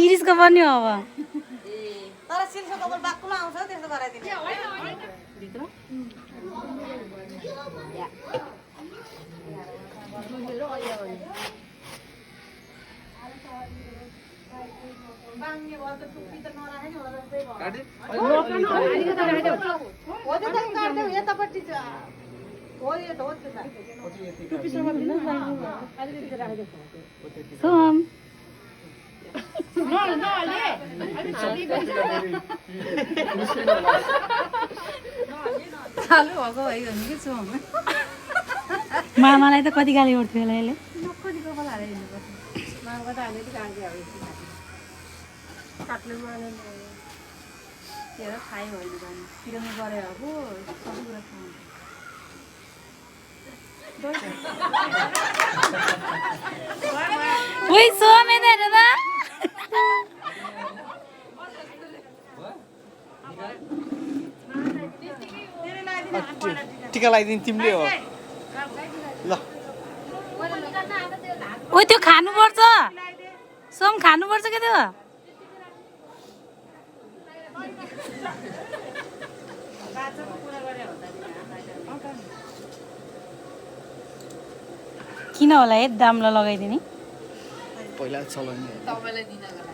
सिरिजको पनि हो अब तर सिल्सो कपाल बाक्कुमा आउँछ त्यस्तो गराइदिनु बाङ्गे भयो त टुप्पी त नराखे नि होला जस्तै भयो हो त्यो त काट्दै यतापट्टि हो यो त हो त्यो टुप्पीसँग भिन्न अलिकति राखेको सोम चालु भएको भयो भने के सोम मामालाई त कति गाली उठ्थ्यो होला यसले कति कपाल हालेर हिँड्नुपर्छ मामाको त हालेर काट्दै अब यति काट्नु माने त्यो खाइ होइन भने पिरोमा गरे अब सबै कुरा खानु ओइ सोम हेर त टिका लगाइदिनु तिमीले हो ल ओइ त्यो खानुपर्छ सोम खानुपर्छ के त्यो किन होला है दामलाई लगाइदिने पहिला चलाउने तपाईँलाई दिनको लागि